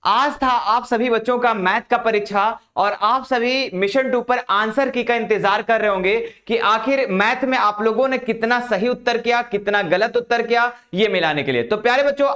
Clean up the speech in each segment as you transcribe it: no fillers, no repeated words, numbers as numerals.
आज था आप सभी बच्चों का मैथ का परीक्षा और आप सभी मिशन 2 पर आंसर की का इंतजार कर रहे होंगे कि आखिर मैथ में आप लोगों ने कितना सही उत्तर किया, कितना गलत उत्तर किया, ये मिलाने के लिए। तो प्यारे बच्चों,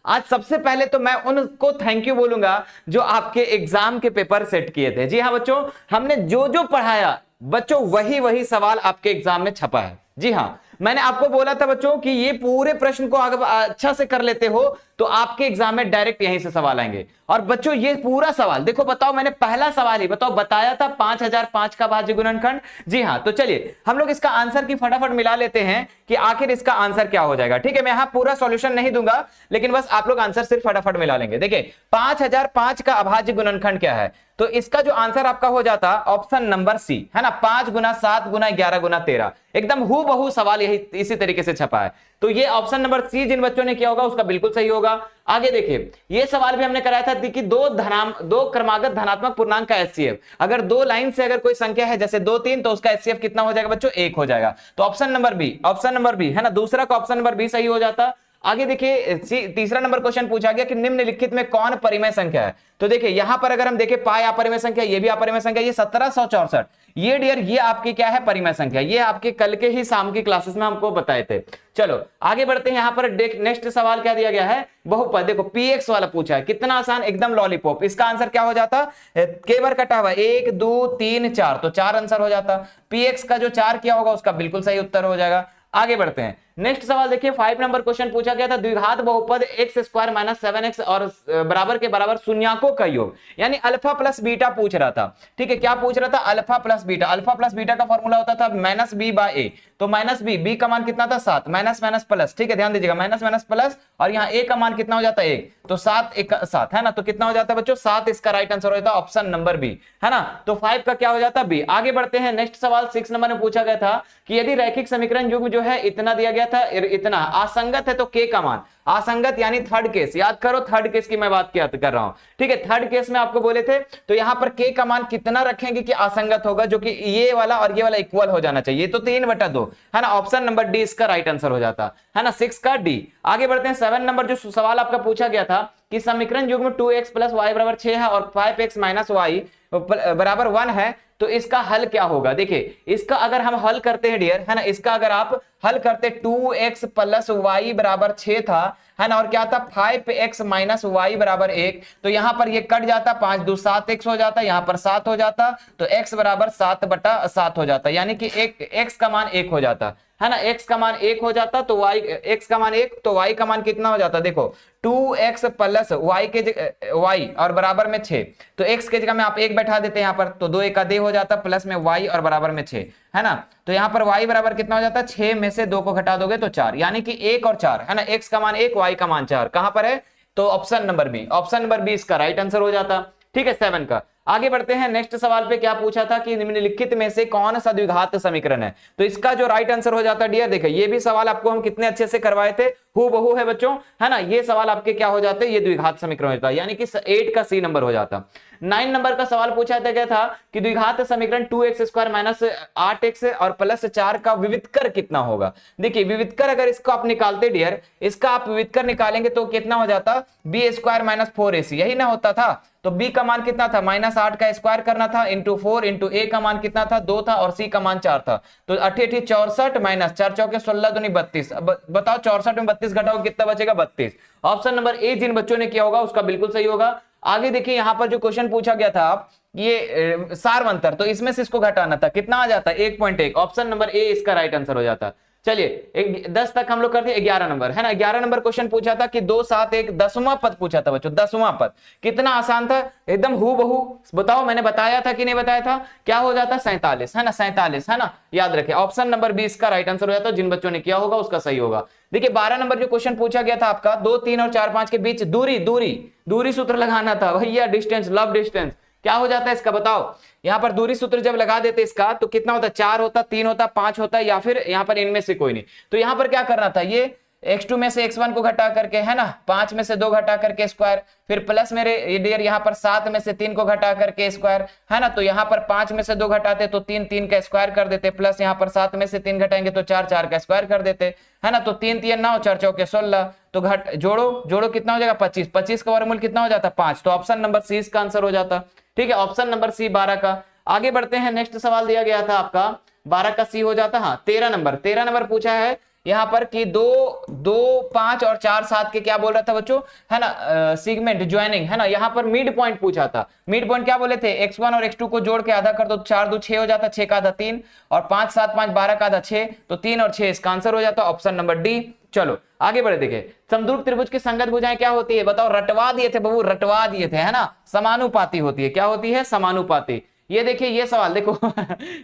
आज सबसे पहले तो मैं उनको थैंक यू बोलूंगा जो आपके एग्जाम के पेपर सेट किए थे। जी हाँ बच्चों, हमने जो जो पढ़ाया बच्चों वही वही सवाल आपके एग्जाम में छपा है। जी हाँ, मैंने आपको बोला था बच्चों कि ये पूरे प्रश्न को अगर अच्छा से कर लेते हो तो आपके एग्जाम में डायरेक्ट यहीं से सवाल आएंगे। और बच्चों ये पूरा सवाल देखो, बताओ मैंने पहला सवाल ही बताया था 5005 का भाज्य गुणनखंड। जी हाँ, तो चलिए हम लोग इसका आंसर की फटाफट मिला लेते हैं कि आखिर इसका आंसर क्या हो जाएगा। ठीक है, मैं यहां पूरा सॉल्यूशन नहीं दूंगा, लेकिन बस आप लोग आंसर सिर्फ फटाफट मिला लेंगे। देखिए 5005 का अभाज्य गुणनखंड क्या है, तो इसका जो आंसर आपका हो जाता ऑप्शन नंबर सी, है ना, 5 गुना 7 गुना 11 गुना 13। एकदम हूबहू सवाल यही इसी तरीके से छपा है। तो ये ऑप्शन नंबर सी जिन बच्चों ने किया होगा उसका बिल्कुल सही होगा। आगे देखिए, ये सवाल भी हमने कराया था कि दो क्रमागत धनात्मक पूर्णांक का एचसीएफ, अगर दो लाइन से अगर कोई संख्या है जैसे 2 3, तो उसका एचसीएफ कितना हो जाएगा बच्चों, 1 हो जाएगा। तो ऑप्शन नंबर बी है ना, दूसरा का ऑप्शन नंबर बी सही हो जाता। आगे देखिए तीसरा नंबर क्वेश्चन पूछा गया कि निम्नलिखित में कौन परिमेय संख्या है। तो देखिए यहां पर अगर हम देखें पाई अपरिमेय संख्या, ये भी अपरिमेय संख्या, ये 1764, ये डियर ये आपकी क्या है, परिमेय संख्या। ये आपके कल के ही शाम की क्लासेस में हमको बताए थे। चलो आगे बढ़ते हैं। यहां पर नेक्स्ट सवाल क्या दिया गया है, बहुपद। देखो पीएक्स वाला पूछा है, कितना आसान, एकदम लॉलीपॉप। इसका आंसर क्या हो जाता, केवर कटा हुआ 1 2 3 4, तो 4 आंसर हो जाता। पीएक्स का जो 4 किया होगा उसका बिल्कुल सही उत्तर हो जाएगा। आगे बढ़ते हैं। नेक्स्ट सवाल देखिए 5 नंबर क्वेश्चन पूछा गया था, द्विघात बहुपद x स्क्वायर माइनस 7x और बराबर के बराबर शून्यकों का योग, यानी अल्फा प्लस बीटा पूछ रहा था। ठीक है, क्या पूछ रहा था, alpha plus beta. Alpha plus beta का फॉर्मूला होता था माइनस बी बाय ए, तो माइनस बी का मान कितना था 7, माइनस माइनस प्लस। ठीक है, ध्यान दीजिएगा, माइनस माइनस प्लस, और यहाँ ए का मान कितना हो जाता है 1, तो 7 1 7 है ना, तो कितना हो जाता है बच्चों 7। इसका राइट आंसर हो जाता है ऑप्शन नंबर बी, है ना। तो 5 का क्या हो जाता है बी। आगे बढ़ते हैं। नेक्स्ट सवाल 6 नंबर में पूछा गया था कि यदि रैखिक समीकरण युग्म जो है इतना दिया गया था, इतना असंगत है तो के का मान, असंगत यानी थर्ड केस, याद करो थर्ड केस की मैं बात कर रहा हूं। ठीक है, थर्ड केस में आपको बोले थे, तो यहां पर के का मान कितना रखेंगे कि असंगत होगा, जो कि ये वाला और ये वाला इक्वल हो जाना चाहिए, तो 3/2, है ना। ऑप्शन नंबर डी इसका राइट आंसर हो जाता है ना, 6 का डी। आगे बढ़ते हैं। 7 नंबर जो सवाल आपका पूछा गया था कि समीकरण युग्म 2x प्लस वाई बराबर 6 है और 5x माइनस वाई बराबर 1 है, तो इसका हल क्या होगा। देखिए इसका अगर हम हल करते हैं डियर, है ना, इसका अगर आप हल करते 2x प्लस वाई बराबर 6 था, है ना, और क्या था 5x माइनस वाई बराबर 1, तो यहां पर ये कट जाता, 5 2 7x हो जाता, यहां पर 7 हो जाता, तो x बराबर 7/7 हो जाता, यानी कि x का मान 1 हो जाता, है ना। x का मान 1 हो जाता, तो x का मान 1, तो y का मान कितना हो जाता, देखो 2x प्लस y और बराबर में 6, तो x के जगह में आप 1 बैठा देते हैं यहाँ पर, तो 2 1 दे हो जाता, प्लस में y और बराबर में 6, है ना। तो यहाँ पर y बराबर कितना हो जाता है, 6 में से 2 को घटा दोगे तो 4, यानी कि 1 और 4, है ना, x का मान 1 y का मान 4, कहां पर है, तो option number B, option number B इसका राइट आंसर हो जाता। ठीक है, 7 का। आगे बढ़ते हैं। नेक्स्ट सवाल पे क्या पूछा था कि निम्नलिखित में से कौन सा द्विघात समीकरण है, तो इसका जो राइट आंसर हो जाता है डियर, देखिए ये भी सवाल आपको हम कितने अच्छे से करवाए थे, हूबहू है बच्चों, है ना। ये सवाल आपके क्या हो जाते, ये द्विघात समीकरण होता है, यानी कि 8 का सी नंबर हो जाता। 9 नंबर का सवाल पूछा गया था कि द्विघात समीकरण 2x स्क्वायर माइनस 8x और प्लस 4 का विविधकर कितना होगा। देखिए विविधकर अगर इसको आप निकालते डियर, इसका आप विविधकर निकालेंगे तो कितना हो जाता, b स्क्वायर माइनस 4ac, यही ना होता था। तो b का मान कितना था, -8 का स्क्वायर करना था, इंटू 4 इंटू a का मान कितना था 2 था, और c का मान 4 था, तो 88 64 माइनस 4 चौके 16 दूनी 32। अब बताओ 64 में 32 घटाओ कितना बचेगा, 32। ऑप्शन नंबर ए जिन बच्चों ने किया होगा उसका बिल्कुल सही होगा। आगे देखिए यहां पर जो क्वेश्चन पूछा गया था ये सारवंतर, तो इसमें से इसको घटाना था, कितना आ जाता 1.1, ऑप्शन नंबर ए इसका राइट आंसर हो जाता। चलिए 10 तक हम लोग करते हैं। 11 नंबर, है ना, 11 नंबर क्वेश्चन पूछा था कि 2 7 1 10वां पद पूछा था बच्चों, 10वां पद, कितना आसान था, एकदम हूबहू। बताओ मैंने बताया था कि नहीं बताया था, क्या हो जाता 47, है ना, 47, है ना, याद रखें ऑप्शन नंबर बी इसका राइट आंसर हो जाता, जिन बच्चों ने किया होगा उसका सही होगा। देखिए 12 नंबर जो क्वेश्चन पूछा गया था आपका, 2 3 और 4 5 के बीच दूरी सूत्र लगाना था भैया, डिस्टेंस, लव डिस्टेंस, क्या हो जाता है इसका बताओ। यहां पर दूरी सूत्र जब लगा देते इसका तो कितना होता, 4 होता, 3 होता, 5 होता, या फिर यहां पर इनमें से कोई नहीं। तो यहां पर क्या करना था, ये x2 में से x1 को घटा करके, है ना, 5 में से 2 घटा करके स्क्वायर, फिर प्लस मेरे डियर यहाँ पर 7 में से 3 को घटा करके स्क्वायर, है ना, तो यहाँ पर 5 में से 2 घटाते तो 3 3 का स्क्वायर कर देते, प्लस यहाँ पर 7 में से 3 घटाएंगे तो 4 4 का स्क्वायर कर देते, है ना, तो 3 3 9 4 चौके 16, तो घट जोड़ो कितना हो जाएगा 25, 25 का वर्गमूल कितना हो जाता 5, तो ऑप्शन नंबर सी इसका आंसर हो जाता। ठीक है, ऑप्शन नंबर सी 12 का। आगे बढ़ते हैं, नेक्स्ट सवाल दिया गया था आपका 12 का सी हो जाता। हाँ, 13 नंबर पूछा है यहाँ पर कि 2 2 5 और 4 7 के क्या बोल रहा था बच्चों, है ना, सेगमेंट ज्वाइनिंग, है ना, यहाँ पर मिड पॉइंट पूछा था। मिड पॉइंट क्या बोले थे, x1 और x2 को जोड़ के आधा कर दो, 4 2 6 हो जाता, 6 का आधा 3, और 5 7 5 12 का आधा 6, तो 3 और 6 इसका आंसर हो जाता, ऑप्शन नंबर डी। चलो आगे बढ़े, देखे समद्रुप त्रिभुज की संगत भुजाएं क्या होती है, बताओ, रटवा दिए थे बबू, रटवा दिए थे, है ना, समानुपाती होती है। क्या होती है, समानुपाती। ये देखिए ये सवाल देखो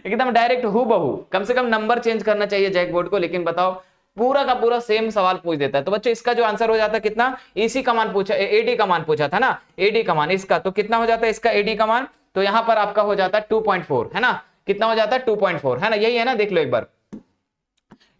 एकदम डायरेक्ट हु बहू, कम से कम नंबर चेंज करना चाहिए जैक बोर्ड को, लेकिन बताओ पूरा का पूरा सेम सवाल पूछ देता है। तो बच्चों इसका जो आंसर हो जाता है कितना, एसी का मान पूछा, एडी का मान पूछा था ना, एडी का मान इसका, तो कितना हो जाता है इसका एडी का मान, तो यहां पर आपका हो जाता है 2.4, है ना, कितना हो जाता है 2.4, है ना, यही है ना, देख लो एक बार,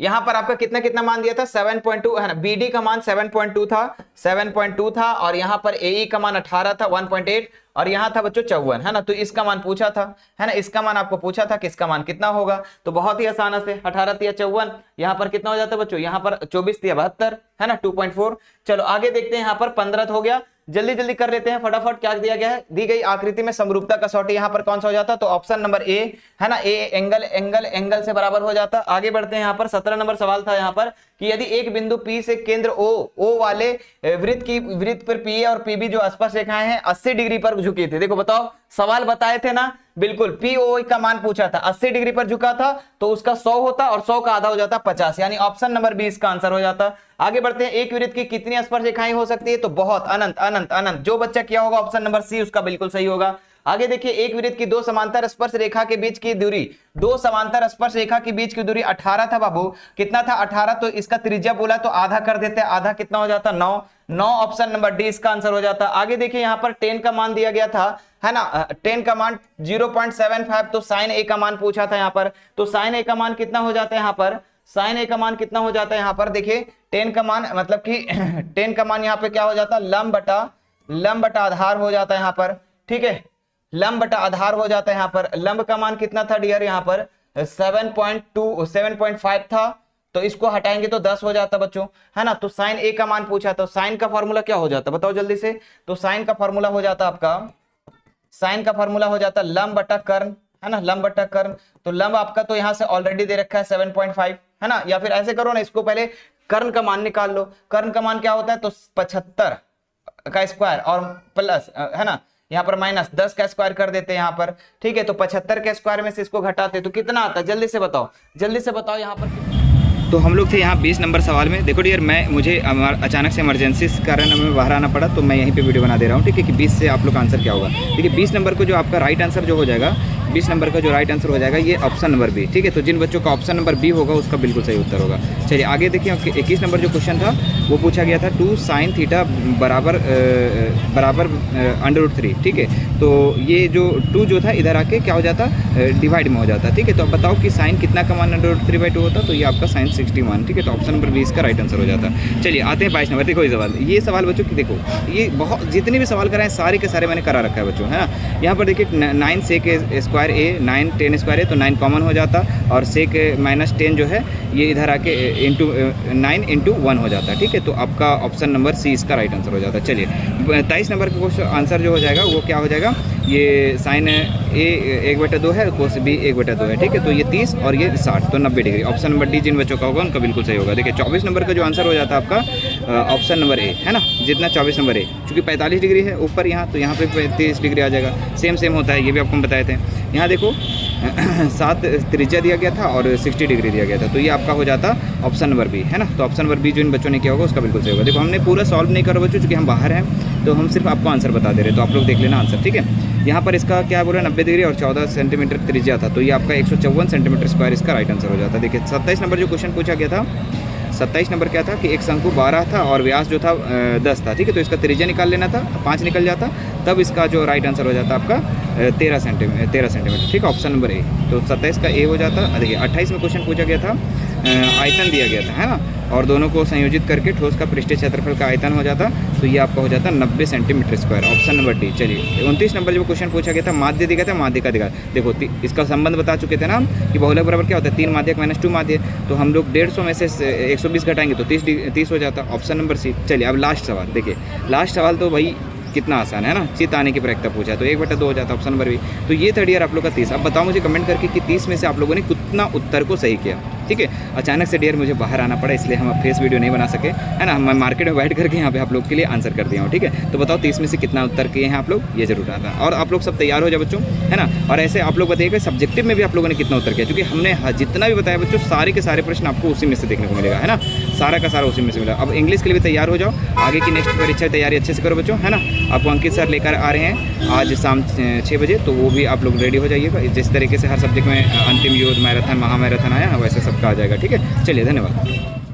यहां पर आपका कितना कितना मान दिया था 7.2, है ना, बीडी का मान 7.2 था, 7.2 था, और यहां पर एई का मान 18 था 1.8, और यहां था बच्चों 54, है ना, तो इसका मान पूछा था, है ना, इसका मान आपको पूछा था कि इसका मान कितना होगा, तो बहुत ही आसान से 18 तिया 54, यहां पर कितना हो जाता है बच्चों, यहां पर 24 तिया 72, है ना, 2.4। चलो आगे देखते हैं, यहां पर 15 हो गया, जल्दी जल्दी कर लेते हैं फटाफट। क्या दिया गया है, दी गई आकृति में समरूपता कसौटी यहाँ पर कौन सा हो जाता, तो ऑप्शन नंबर ए, है ना, ए एंगल से बराबर हो जाता। आगे बढ़ते हैं, यहाँ पर 17 नंबर सवाल था यहाँ पर कि यदि एक बिंदु P से केंद्र O वाले वृत्त पर PA और PB जो स्पर्श रेखाएं हैं 80 डिग्री पर झुकी थी। देखो बताओ, सवाल बताए थे ना, बिल्कुल PO का मान पूछा था, 80 डिग्री पर झुका था तो उसका 100 होता और 100 का आधा हो जाता 50, यानी ऑप्शन नंबर बी इसका आंसर हो जाता। आगे बढ़ते हैं, एक वृत्त की कितनी स्पर्श रेखाएं हो सकती है, तो बहुत, अनंत अनंत अनंत। जो बच्चा किया होगा ऑप्शन नंबर सी उसका बिल्कुल सही होगा। आगे देखिए, एक वृत्त की दो समांतर स्पर्श रेखा के बीच की दूरी, दो समांतर स्पर्श रेखा के बीच की दूरी 18 था बाबू, कितना था 18, तो इसका त्रिज्या बोला तो आधा कर देते, आधा कितना हो जाता 9, ऑप्शन नंबर डी इसका आंसर हो जाता। आगे देखिए, यहाँ पर 10 का मान दिया गया था, है ना, 10 का मान 0.75, तो साइन ए का मान पूछा था यहाँ पर, तो साइन ए का मान कितना हो जाता है यहाँ पर, साइन ए का मान कितना हो जाता है यहाँ पर, देखिए 10 का मान मतलब कि 10 का मान यहाँ पे क्या हो जाता है, लंब बटा आधार हो जाता है यहाँ पर, ठीक है, लंब बटा आधार हो जाता है यहाँ पर। लंब का मान कितना था डियर यहाँ पर 7.5 था, तो इसको हटाएंगे तो 10 हो जाता बच्चों, है ना। तो साइन ए का मान पूछा, तो साइन का फॉर्मूला क्या हो जाता बताओ जल्दी से, तो साइन का फॉर्मूला हो जाता आपका, साइन का फॉर्मूला हो जाता लंब बटा कर्ण, है ना, लंब बटा कर्ण। तो लंब आपका तो यहाँ से ऑलरेडी दे रखा है 7.5, है ना, या फिर ऐसे करो ना, इसको पहले कर्ण का मान निकाल लो। कर्ण का मान क्या होता है, तो 75 का स्क्वायर और प्लस, है ना, यहाँ पर माइनस 10 का स्क्वायर कर देते हैं यहाँ पर, ठीक है। तो 75 के स्क्वायर में से इसको घटाते तो कितना आता है, जल्दी से बताओ यहाँ पर। तो हम लोग थे यहाँ 20 नंबर सवाल में। देखो डियर, मुझे अचानक से इमरजेंसी के कारण हमें बाहर आना पड़ा, तो मैं यहीं पे वीडियो बना दे रहा हूँ, ठीक है, कि 20 से आप लोग का आंसर क्या होगा। देखिए 20 नंबर को जो आपका राइट आंसर जो हो जाएगा, 20 नंबर का जो राइट आंसर हो जाएगा ये ऑप्शन नंबर बी, ठीक है। तो जिन बच्चों का ऑप्शन नंबर बी होगा उसका बिल्कुल सही उत्तर होगा। चलिए आगे देखिए, 21 नंबर जो क्वेश्चन था वो पूछा गया था 2 sin थीटा बराबर √3, ठीक है। तो ये जो 2 जो था इधर आके क्या हो जाता, डिवाइड में हो जाता, ठीक है। तो अब बताओ कि साइन कितना का मान √3/2 होता, तो ये आपका साइन 61, ठीक है। तो ऑप्शन नंबर बी इसका राइट आंसर हो जाता। चलिए आते हैं 22 नंबर। देखो ये सवाल बच्चों की, देखो ये बहुत जितने भी सवाल कराए सारे के सारे मैंने करा रखा है बच्चों, है ना। यहाँ पर देखिए 9 sec स्क्वायर ए, 9 10 स्क्वायर है तो 9 कॉमन हो जाता, और sec -10 जो है ये इधर आके 9 × 1 हो जाता, ठीक है। तो आपका ऑप्शन नंबर सी इसका राइट आंसर हो जाता। चलिए 23 नंबर का क्वेश्चन आंसर जो हो जाएगा वो क्या हो जाएगा, ये साइन ए 1/2 है, कोस बी 1/2 है, ठीक है। तो ये 30 और ये 60, तो 90 डिग्री। ऑप्शन नंबर डी जिन बच्चों का होगा उनका बिल्कुल सही होगा। देखिए 24 नंबर का जो आंसर हो जाता है आपका ऑप्शन नंबर ए, है ना, जितना 24 नंबर ए, चूँकि 45 डिग्री है ऊपर यहाँ, तो यहाँ पे 30 डिग्री आ जाएगा, सेम होता है, ये भी आपको हम बताए थे। यहाँ देखो 7 त्रिज्या दिया गया था और 60 डिग्री दिया गया था, तो ये आपका हो जाता ऑप्शन नंबर बी, है ना। तो ऑप्शन नंबर बी जो इन बच्चों ने किया होगा उसका बिल्कुल सही होगा। देखो हमने पूरा सॉल्व नहीं करा बच्चों, चूँकि हम बाहर हैं, तो हम सिर्फ आपको आंसर बता दे रहे, तो आप लोग देख लेना आंसर, ठीक है। यहाँ पर इसका क्या बोला 90 डिग्री और 14 सेंटीमीटर त्रिज्या था, तो ये आपका 154 सेंटीमीटर स्क्वायर इसका राइट आंसर हो जाता। देखिए 27 नंबर जो क्वेश्चन पूछा गया था, 27 नंबर क्या था कि एक शंकु 12 था और व्यास जो था 10 था, ठीक है। तो इसका त्रिज्या निकाल लेना था, 5 निकल जाता, तब इसका जो राइट आंसर हो जाता आपका 13 सेंटीमीटर, ठीक है, ऑप्शन नंबर ए। तो 27 का ए हो जाता। देखिए 28 में क्वेश्चन पूछा गया था, आयतन दिया गया था, है ना, और दोनों को संयोजित करके ठोस का पृष्ठीय क्षेत्रफल का आयतन हो जाता, तो ये आपका हो जाता 90 centimetre square. Option number D. चलिए 29 नंबर जो क्वेश्चन पूछा गया था, माध्य दिया था, माध्य का दिखा। देखो इसका संबंध बता चुके थे ना हम कि बहुलक बराबर क्या होता है, 3 माध्यक माइनस 2 माध्य। तो हम लोग 150 में से 120 घटाएंगे तो 30 हो जाता। Option number C. चलिए अब लास्ट सवाल देखिए, लास्ट सवाल तो भाई कितना आसान है ना, चित आने की प्रक्रिया पूछा तो 1/2 हो जाता, ऑप्शन नंबर बी। तो ये थर्ड ईयर आप लोग का 30। अब बताओ मुझे कमेंट करके कि 30 में से आप लोगों ने कितना उत्तर को सही किया। ठीक है, अचानक से डियर मुझे बाहर आना पड़ा, इसलिए हम फेस वीडियो नहीं बना सके, है ना। मैं मार्केट में बैठ करके यहाँ पे आप लोग के लिए आंसर कर दिया हूँ। ठीक है, तो बताओ 30 में से कितना उत्तर किए हैं आप लोग, ये जरूर आता। और आप लोग सब तैयार हो जाए बच्चों, है ना। और ऐसे आप लोग बताइएगा सब्जेक्टिव में भी आप लोगों ने कितना उत्तर किया, क्योंकि हमने जितना भी बताया बच्चों सारे के सारे प्रश्न आपको उसी में से देखने को मिलेगा, है ना। सारा का सारा उसी में से मिलेगा। अब इंग्लिश के लिए भी तैयार हो जाओ, आगे की नेक्स्ट परीक्षा की तैयारी अच्छे से करो बच्चों, है ना। आपको अंकित सर लेकर आ रहे हैं आज शाम 6 बजे, तो वो भी आप लोग रेडी हो जाइएगा। जिस तरीके से हर सब्जेक्ट में अंतिम युद्ध, मैराथन, महामैराथन आया वैसे सबका आ जाएगा। ठीक है, चलिए धन्यवाद।